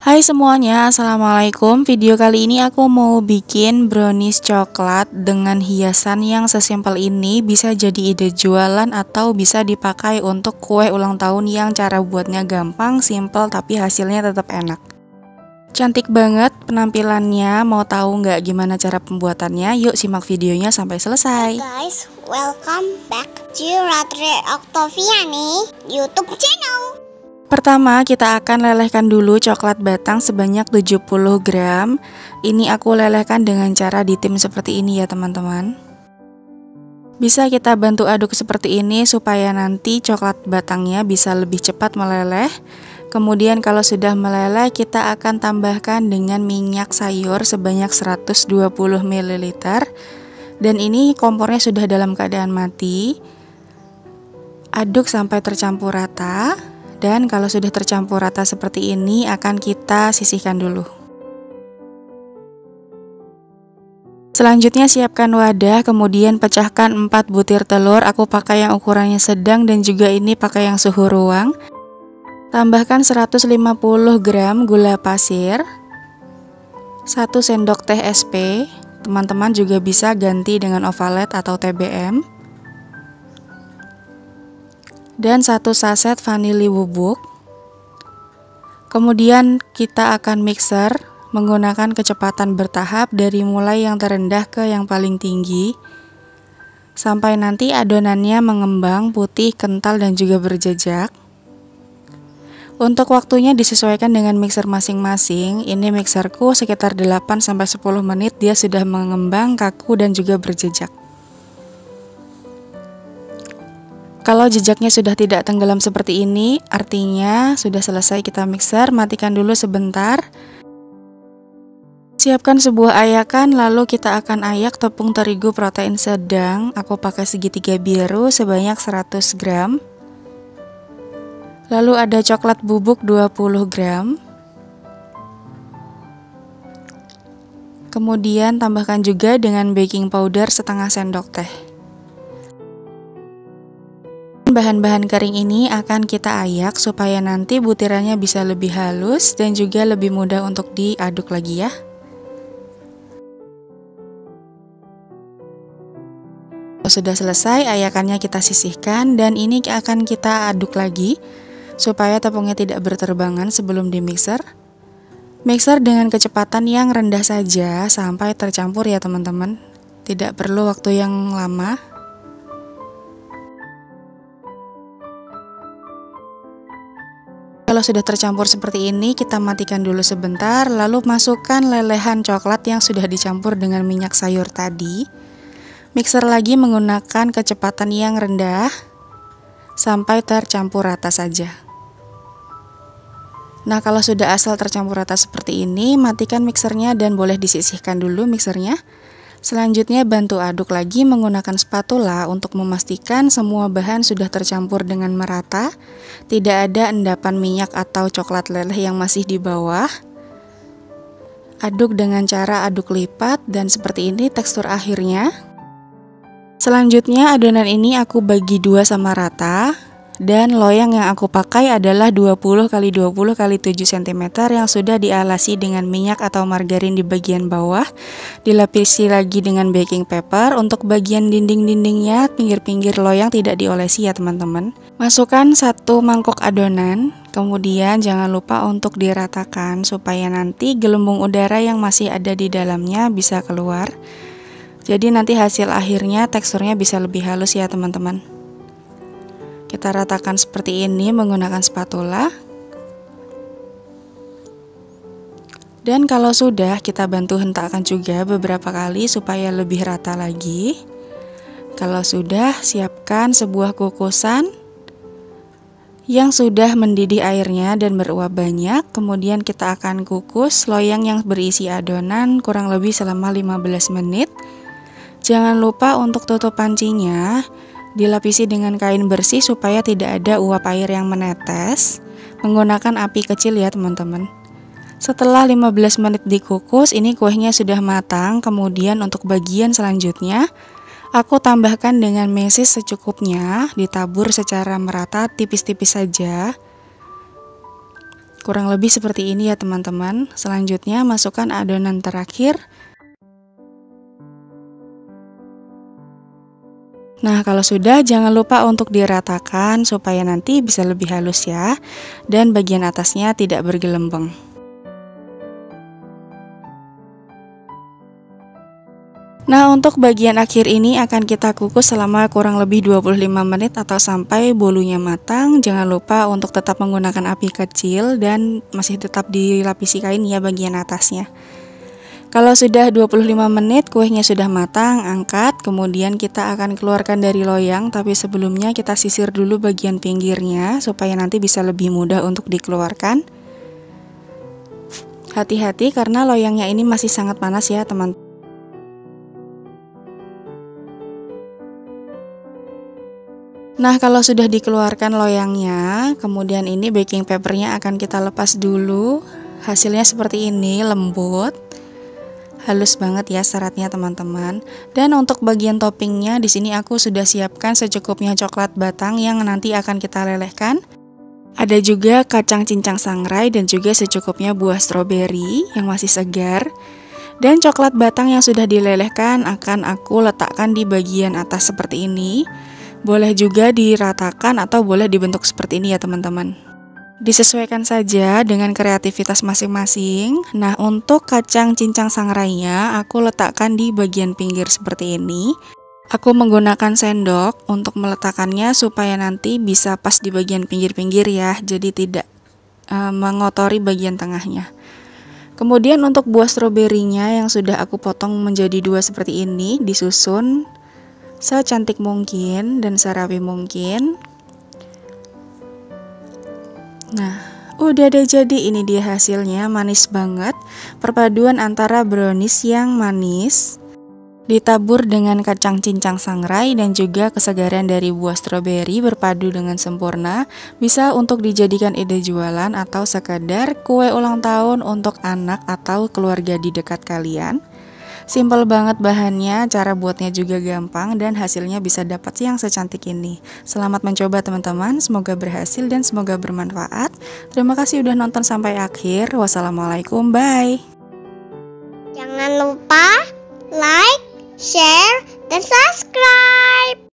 Hai semuanya, assalamualaikum. Video kali ini aku mau bikin brownies coklat dengan hiasan yang sesimpel ini. Bisa jadi ide jualan atau bisa dipakai untuk kue ulang tahun yang cara buatnya gampang, simple, tapi hasilnya tetap enak. Cantik banget penampilannya. Mau tahu nggak gimana cara pembuatannya? Yuk simak videonya sampai selesai. Hey guys, welcome back to Ratri Octaviani YouTube channel. Pertama, kita akan lelehkan dulu coklat batang sebanyak 70 gram. Ini aku lelehkan dengan cara ditim seperti ini ya teman-teman. Bisa kita bantu aduk seperti ini supaya nanti coklat batangnya bisa lebih cepat meleleh. Kemudian kalau sudah meleleh, kita akan tambahkan dengan minyak sayur sebanyak 120 ml. Dan ini kompornya sudah dalam keadaan mati. Aduk sampai tercampur rata. Dan kalau sudah tercampur rata seperti ini, akan kita sisihkan dulu. Selanjutnya siapkan wadah, kemudian pecahkan 4 butir telur. Aku pakai yang ukurannya sedang dan juga ini pakai yang suhu ruang. Tambahkan 150 gram gula pasir, 1 sendok teh SP. Teman-teman juga bisa ganti dengan ovalet atau TBM. Dan 1 saset vanili bubuk. Kemudian kita akan mixer menggunakan kecepatan bertahap dari mulai yang terendah ke yang paling tinggi sampai nanti adonannya mengembang putih, kental dan juga berjejak. Untuk waktunya disesuaikan dengan mixer masing-masing. Ini mixerku sekitar 8-10 menit dia sudah mengembang, kaku dan juga berjejak. Kalau jejaknya sudah tidak tenggelam seperti ini, artinya sudah selesai kita mixer. Matikan dulu sebentar. Siapkan sebuah ayakan, lalu kita akan ayak tepung terigu protein sedang. Aku pakai segitiga biru sebanyak 100 gram. Lalu ada coklat bubuk 20 gram. Kemudian tambahkan juga dengan baking powder setengah sendok teh. Bahan-bahan kering ini akan kita ayak supaya nanti butirannya bisa lebih halus dan juga lebih mudah untuk diaduk lagi ya. Sudah selesai, ayakannya kita sisihkan dan ini akan kita aduk lagi supaya tepungnya tidak berterbangan sebelum dimixer. Mixer dengan kecepatan yang rendah saja sampai tercampur ya teman-teman. Tidak perlu waktu yang lama. Kalau sudah tercampur seperti ini, kita matikan dulu sebentar, lalu masukkan lelehan coklat yang sudah dicampur dengan minyak sayur tadi. Mixer lagi menggunakan kecepatan yang rendah sampai tercampur rata saja. Nah, kalau sudah asal tercampur rata seperti ini, matikan mixernya dan boleh disisihkan dulu mixernya. Selanjutnya bantu aduk lagi menggunakan spatula untuk memastikan semua bahan sudah tercampur dengan merata. Tidak ada endapan minyak atau coklat leleh yang masih di bawah. Aduk dengan cara aduk lipat dan seperti ini tekstur akhirnya. Selanjutnya adonan ini aku bagi 2 sama rata. Dan loyang yang aku pakai adalah 20 x 20 x 7 cm yang sudah dialasi dengan minyak atau margarin di bagian bawah. Dilapisi lagi dengan baking paper. Untuk bagian dinding-dindingnya, pinggir-pinggir loyang tidak diolesi ya teman-teman. Masukkan 1 mangkok adonan. Kemudian jangan lupa untuk diratakan supaya nanti gelembung udara yang masih ada di dalamnya bisa keluar. Jadi nanti hasil akhirnya teksturnya bisa lebih halus ya teman-teman. Kita ratakan seperti ini menggunakan spatula. Dan kalau sudah, kita bantu hentakkan juga beberapa kali supaya lebih rata lagi. Kalau sudah, siapkan sebuah kukusan yang sudah mendidih airnya dan beruap banyak. Kemudian kita akan kukus loyang yang berisi adonan kurang lebih selama 15 menit. Jangan lupa untuk tutup pancinya. Dilapisi dengan kain bersih supaya tidak ada uap air yang menetes. Menggunakan api kecil ya teman-teman. Setelah 15 menit dikukus, ini kuehnya sudah matang. Kemudian untuk bagian selanjutnya, aku tambahkan dengan mesis secukupnya. Ditabur secara merata tipis-tipis saja. Kurang lebih seperti ini ya teman-teman. Selanjutnya masukkan adonan terakhir. Nah, kalau sudah, jangan lupa untuk diratakan supaya nanti bisa lebih halus ya, dan bagian atasnya tidak bergelembung. Nah, untuk bagian akhir ini akan kita kukus selama kurang lebih 25 menit atau sampai bolunya matang. Jangan lupa untuk tetap menggunakan api kecil dan masih tetap dilapisi kain ya bagian atasnya. Kalau sudah 25 menit kuenya sudah matang, angkat, kemudian kita akan keluarkan dari loyang, tapi sebelumnya kita sisir dulu bagian pinggirnya supaya nanti bisa lebih mudah untuk dikeluarkan. Hati-hati karena loyangnya ini masih sangat panas ya teman-teman. Nah, kalau sudah dikeluarkan loyangnya, kemudian ini baking papernya akan kita lepas dulu. Hasilnya seperti ini, lembut. Halus banget ya seratnya teman-teman. Dan untuk bagian toppingnya di sini aku sudah siapkan secukupnya coklat batang yang nanti akan kita lelehkan. Ada juga kacang cincang sangrai dan juga secukupnya buah stroberi yang masih segar. Dan coklat batang yang sudah dilelehkan akan aku letakkan di bagian atas seperti ini. Boleh juga diratakan atau boleh dibentuk seperti ini ya teman-teman. Disesuaikan saja dengan kreativitas masing-masing. Nah, untuk kacang cincang sangrainya aku letakkan di bagian pinggir seperti ini. Aku menggunakan sendok untuk meletakkannya supaya nanti bisa pas di bagian pinggir-pinggir ya, jadi tidak mengotori bagian tengahnya. Kemudian untuk buah stroberinya yang sudah aku potong menjadi dua seperti ini, disusun secantik mungkin dan serapi mungkin. Nah, udah deh, jadi ini dia hasilnya, manis banget. Perpaduan antara brownies yang manis ditabur dengan kacang cincang sangrai dan juga kesegaran dari buah stroberi berpadu dengan sempurna. Bisa untuk dijadikan ide jualan atau sekadar kue ulang tahun untuk anak atau keluarga di dekat kalian. Simple banget bahannya, cara buatnya juga gampang dan hasilnya bisa dapat yang secantik ini. Selamat mencoba teman-teman, semoga berhasil dan semoga bermanfaat. Terima kasih udah nonton sampai akhir. Wassalamualaikum, bye. Jangan lupa like, share, dan subscribe.